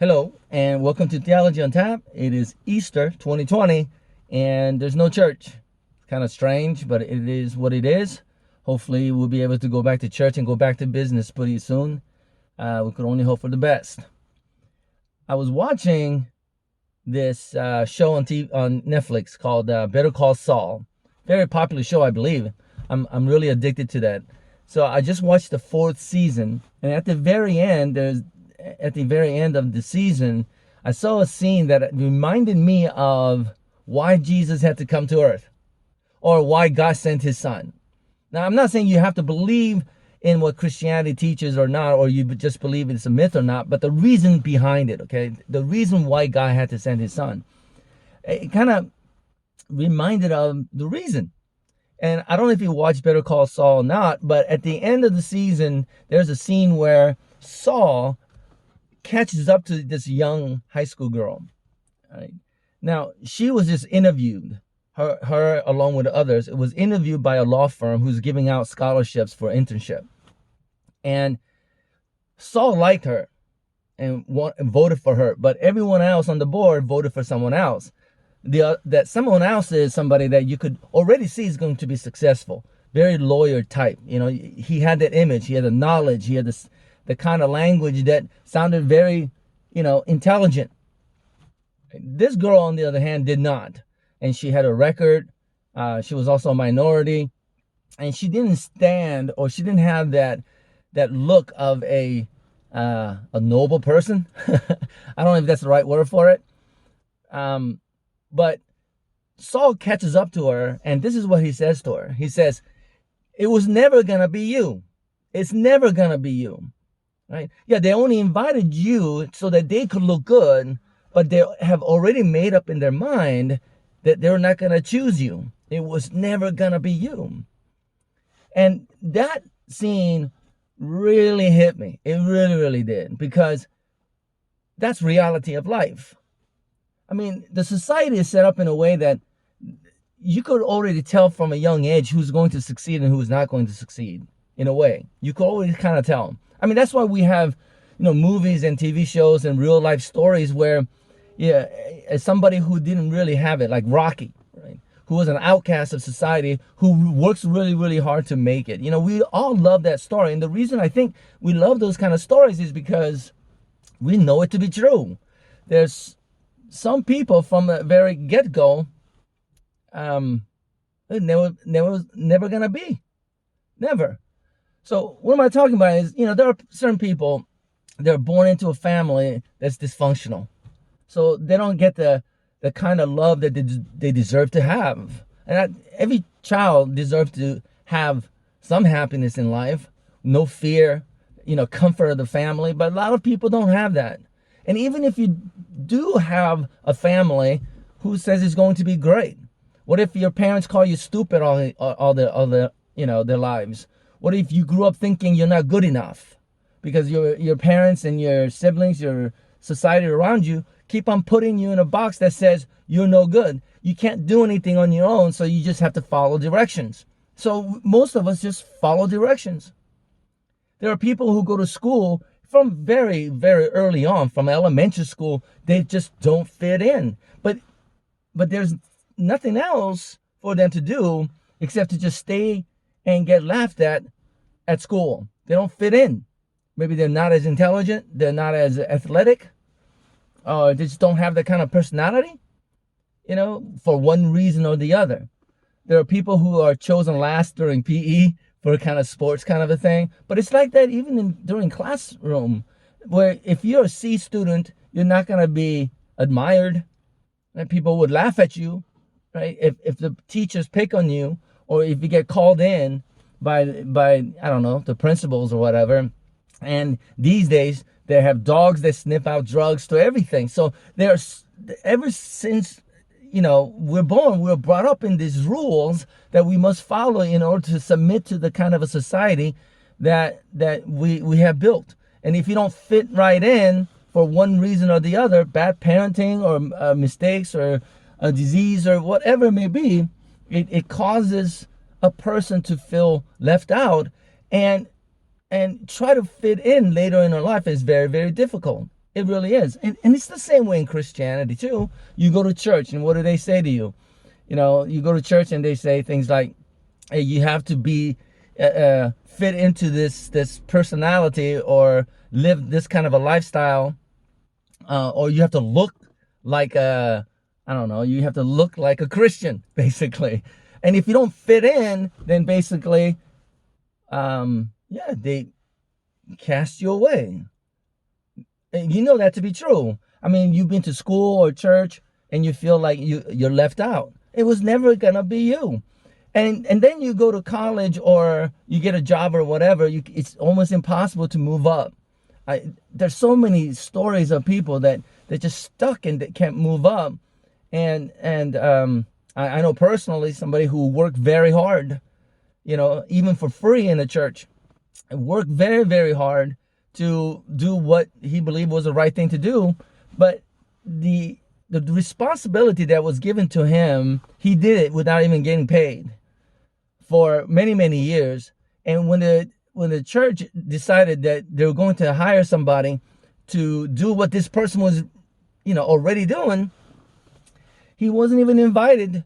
Hello, and welcome to Theology on Tap. It is Easter 2020, and there's no church. It's kind of strange, but it is what it is. Hopefully, we'll be able to go back to church and go back to business pretty soon. We could only hope for the best. I was watching this show on Netflix called Better Call Saul. Very popular show, I believe. I'm really addicted to that. So I just watched the 4th season, and at the very end of the season, I saw a scene that reminded me of why Jesus had to come to earth, or why God sent his son. Now, I'm not saying you have to believe in what Christianity teaches or not, or you just believe it's a myth or not, but the reason behind it, okay? The reason why God had to send his son. It kind of reminded of the reason. And I don't know if you watched Better Call Saul or not, but at the end of the season, there's a scene where Saul catches up to this young high school girl. Right? Now, she was just interviewed, her along with others. It was interviewed by a law firm who's giving out scholarships for internship. And Saul liked her and voted for her, but everyone else on the board voted for someone else. That someone else is somebody that you could already see is going to be successful, very lawyer type. You know, he had that image, he had the knowledge, he had the kind of language that sounded very, intelligent. This girl, on the other hand, did not. And she had a record. She was also a minority. And she didn't stand, or she didn't have that look of a noble person. I don't know if that's the right word for it. But Saul catches up to her, and this is what he says to her. He says, "It was never going to be you. It's never going to be you." Right? Yeah, they only invited you so that they could look good, but they have already made up in their mind that they're not going to choose you. It was never going to be you. And that scene really hit me. It really, really did, because that's reality of life. I mean, the society is set up in a way that you could already tell from a young age who's going to succeed and who's not going to succeed. In a way, you could always kind of tell. I mean, that's why we have, movies and TV shows and real life stories where, as somebody who didn't really have it, like Rocky, right? Who was an outcast of society, who works really, really hard to make it. We all love that story. And the reason I think we love those kind of stories is because we know it to be true. There's some people from the very get-go, never gonna be. Never. So what am I talking about is, there are certain people, they're born into a family that's dysfunctional. So they don't get the kind of love that they deserve to have. And every child deserves to have some happiness in life, no fear, comfort of the family. But a lot of people don't have that. And even if you do have a family, who says it's going to be great? What if your parents call you stupid all their lives? What if you grew up thinking you're not good enough because your parents and your siblings, your society around you keep on putting you in a box that says you're no good. You can't do anything on your own, so you just have to follow directions. So most of us just follow directions. There are people who go to school from very, very early on, from elementary school, they just don't fit in. But there's nothing else for them to do except to just stay and get laughed at school. They don't fit in. Maybe they're not as intelligent, they're not as athletic, or they just don't have that kind of personality, for one reason or the other. There are people who are chosen last during PE for a kind of sports kind of a thing. But it's like that even during classroom, where if you're a C student, you're not going to be admired. Right? People would laugh at you, right? If the teachers pick on you, or if you get called in by I don't know, the principals or whatever. And these days they have dogs that sniff out drugs to everything. So there's, ever since we're born, we're brought up in these rules that we must follow in order to submit to the kind of a society that we have built. And if you don't fit right in for one reason or the other, bad parenting or mistakes or a disease or whatever it may be, it causes a person to feel left out, and try to fit in later in our life is very, very difficult. It really is. And it's the same way in Christianity too. You go to church and what do they say to you? You go to church and they say things like, hey, you have to be fit into this personality or live this kind of a lifestyle, or you have to look like I don't know, you have to look like a Christian, basically. And if you don't fit in, then basically, they cast you away. And you know that to be true. I mean, you've been to school or church and you feel like you're left out. It was never gonna be you. And then you go to college or you get a job or whatever, it's almost impossible to move up. There's so many stories of people that they're just stuck and they can't move up. And I know personally somebody who worked very hard, even for free in the church, worked very, very hard to do what he believed was the right thing to do. But the responsibility that was given to him, he did it without even getting paid for many, many years. And when the church decided that they were going to hire somebody to do what this person was, already doing, he wasn't even invited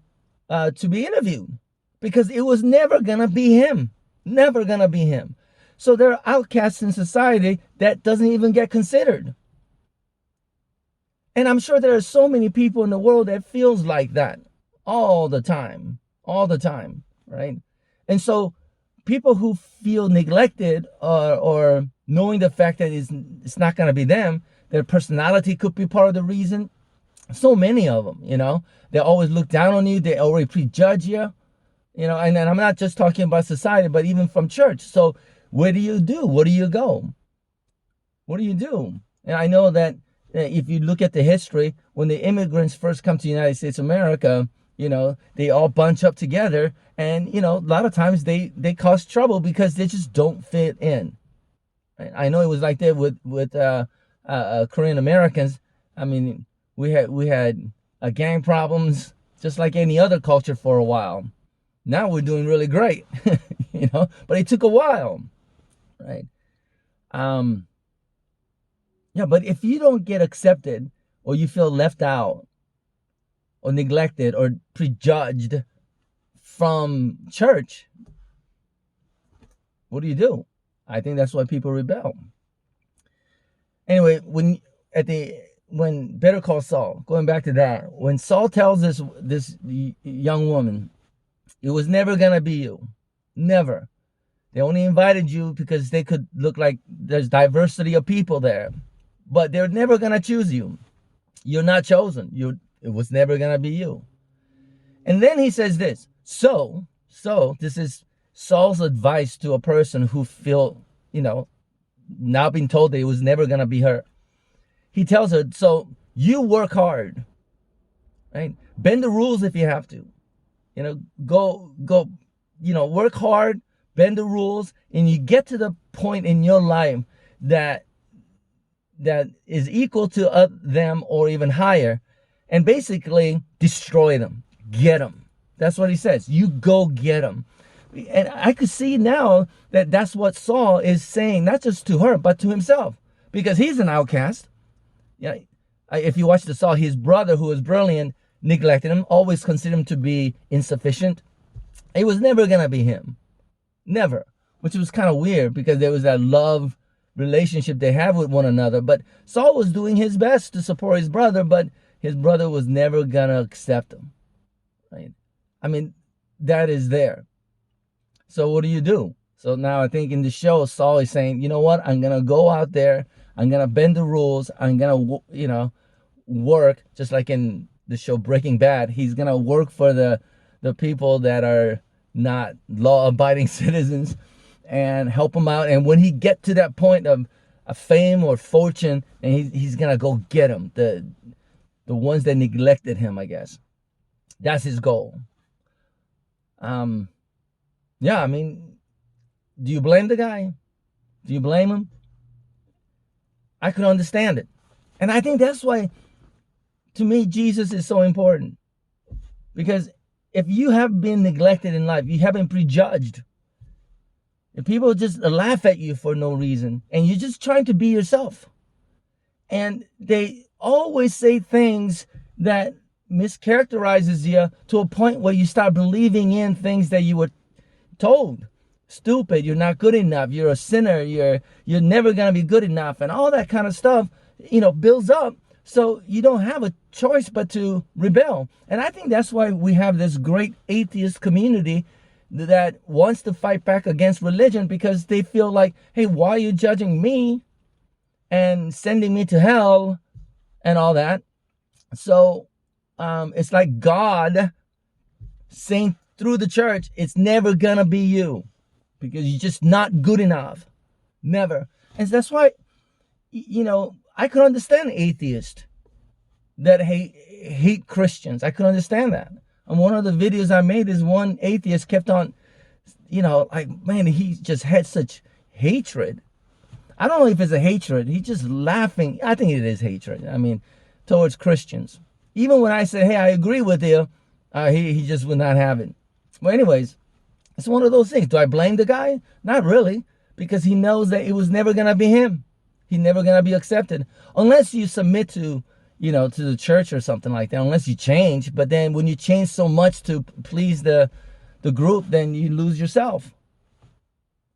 to be interviewed because it was never going to be him. Never going to be him. So there are outcasts in society that doesn't even get considered. And I'm sure there are so many people in the world that feels like that all the time, right? And so people who feel neglected or knowing the fact that it's not going to be them, their personality could be part of the reason. So many of them, they always look down on you. They already prejudge you, and then I'm not just talking about society, but even from church. So where do you do? Where do you go? What do you do? And I know that if you look at the history, when the immigrants first come to the United States of America, they all bunch up together and, a lot of times they cause trouble because they just don't fit in. I know it was like that with Korean Americans. I mean, we had gang problems just like any other culture for a while. Now we're doing really great, but it took a while, right? But if you don't get accepted or you feel left out or neglected or prejudged from church, what do? I think that's why people rebel. Anyway, when Better Call Saul, going back to that, when Saul tells this young woman, it was never gonna be you, never. They only invited you because they could look like there's diversity of people there, but they're never gonna choose you. You're not chosen. It was never gonna be you. And then he says this. So this is Saul's advice to a person who feel, now being told that it was never gonna be her. He tells her, so you work hard, right? Bend the rules if you have to. Go, work hard, bend the rules, and you get to the point in your life that is equal to them or even higher, and basically destroy them, get them. That's what he says. You go get them. And I could see now that that's what Saul is saying, not just to her, but to himself, because he's an outcast. If you watch the Saul, his brother, who was brilliant, neglected him, always considered him to be insufficient. It was never going to be him. Never. Which was kind of weird because there was that love relationship they have with one another. But Saul was doing his best to support his brother, but his brother was never going to accept him. Right? I mean, that is there. So what do? So now I think in the show, Saul is saying, you know what? I'm going to go out there. I'm going to bend the rules. I'm going to, work just like in the show Breaking Bad. He's going to work for the people that are not law-abiding citizens and help them out. And when he get to that point of fame or fortune, and he's going to go get them, the ones that neglected him, I guess. That's his goal. I mean, do you blame the guy? Do you blame him? I could understand it. And I think that's why, to me, Jesus is so important. Because if you have been neglected in life, you haven't prejudged, if people just laugh at you for no reason, and you're just trying to be yourself, And they always say things that mischaracterizes you to a point where you start believing in things that you were told. Stupid, you're not good enough, you're a sinner, you're never gonna be good enough, and all that kind of stuff, builds up. So you don't have a choice but to rebel. And I think that's why we have this great atheist community that wants to fight back against religion, because they feel like, hey, why are you judging me and sending me to hell and all that? So it's like God saying through the church, it's never gonna be you because you're just not good enough. Never. And that's why, I could understand atheists that hate Christians. I could understand that. And one of the videos I made is one atheist kept on, like, man, he just had such hatred. I don't know if it's a hatred. He's just laughing. I think it is hatred. I mean, towards Christians. Even when I said, hey, I agree with you, he just would not have it. Well, anyways, it's one of those things. Do I blame the guy? Not really, because he knows that it was never going to be him. He's never going to be accepted unless you submit to, to the church or something like that, unless you change. But then when you change so much to please the group, then you lose yourself.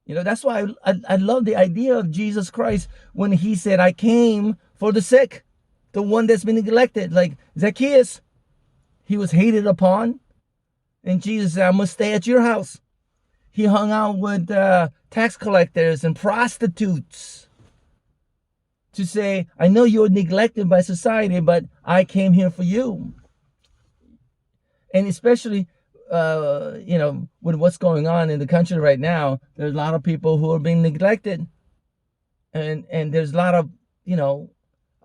That's why I love the idea of Jesus Christ when he said, I came for the sick, the one that's been neglected. Like Zacchaeus, he was hated upon. And Jesus said, I must stay at your house. He hung out with tax collectors and prostitutes to say, I know you're neglected by society, but I came here for you. And especially, with what's going on in the country right now, there's a lot of people who are being neglected. And there's a lot of,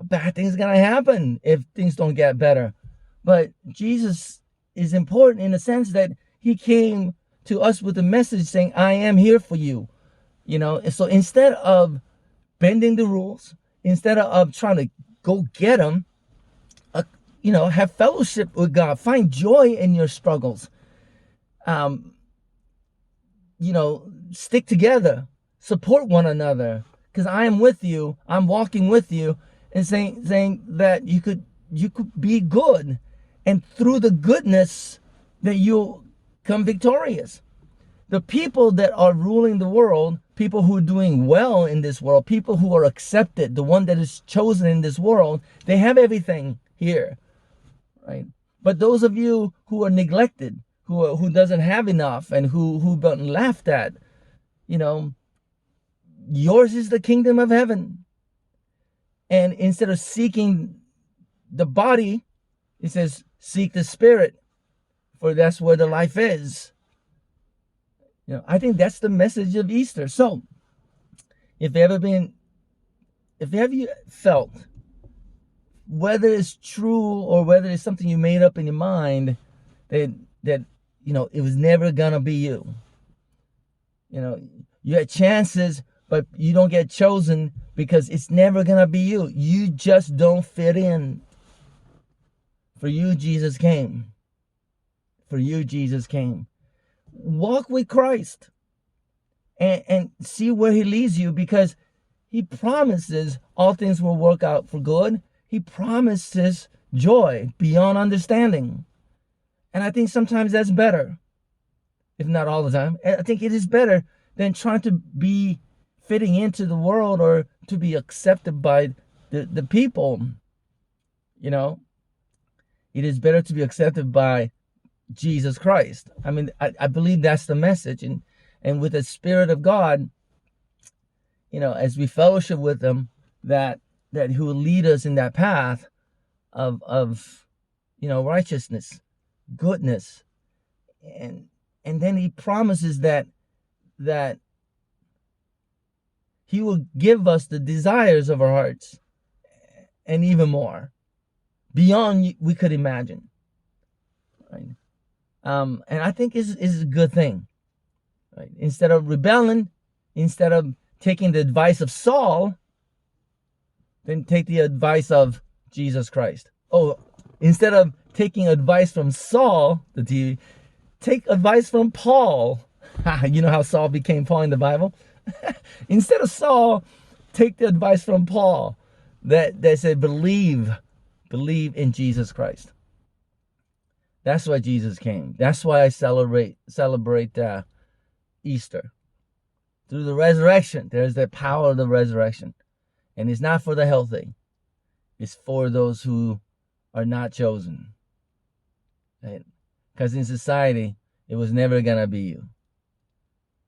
bad things going to happen if things don't get better. But Jesus is important in the sense that he came to us with a message saying, I am here for you. And so instead of bending the rules, instead of trying to go get them, have fellowship with God, find joy in your struggles. Stick together, support one another, because I am with you. I'm walking with you, and saying that you could be good, and through the goodness that you'll come victorious. The people that are ruling the world, people who are doing well in this world, people who are accepted, the one that is chosen in this world, they have everything here, right? But those of you who are neglected, who doesn't have enough, and who've been laughed at, yours is the kingdom of heaven. And instead of seeking the body, it says, seek the spirit, for that's where the life is. I think that's the message of Easter. So, if you felt, whether it's true or whether it's something you made up in your mind, that it was never gonna be you. You had chances, but you don't get chosen because it's never gonna be you. You just don't fit in. For you, Jesus came. For you, Jesus came. Walk with Christ and see where he leads you, because he promises all things will work out for good. He promises joy beyond understanding. And I think sometimes that's better, if not all the time. I think it is better than trying to be fitting into the world or to be accepted by the people. It is better to be accepted by Jesus Christ. I mean, I believe that's the message. And with the Spirit of God, as we fellowship with him, that he will lead us in that path of righteousness, goodness. And then he promises that he will give us the desires of our hearts and even more beyond we could imagine. Right? And I think is a good thing. Right? Instead of rebelling, instead of taking the advice of Saul, then take the advice of Jesus Christ. Oh, instead of taking advice from Saul, take advice from Paul. You know how Saul became Paul in the Bible? Instead of Saul, take the advice from Paul. that said believe in Jesus Christ. That's why Jesus came. That's why I celebrate Easter. Through the resurrection, there's the power of the resurrection. And it's not for the healthy. It's for those who are not chosen. Right? Because in society, it was never going to be you.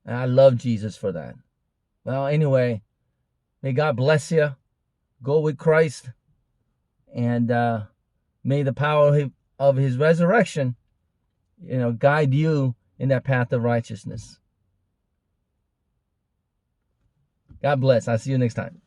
And I love Jesus for that. Well, anyway, may God bless you. Go with Christ. And may the power of his resurrection, guide you in that path of righteousness. God bless. I'll see you next time.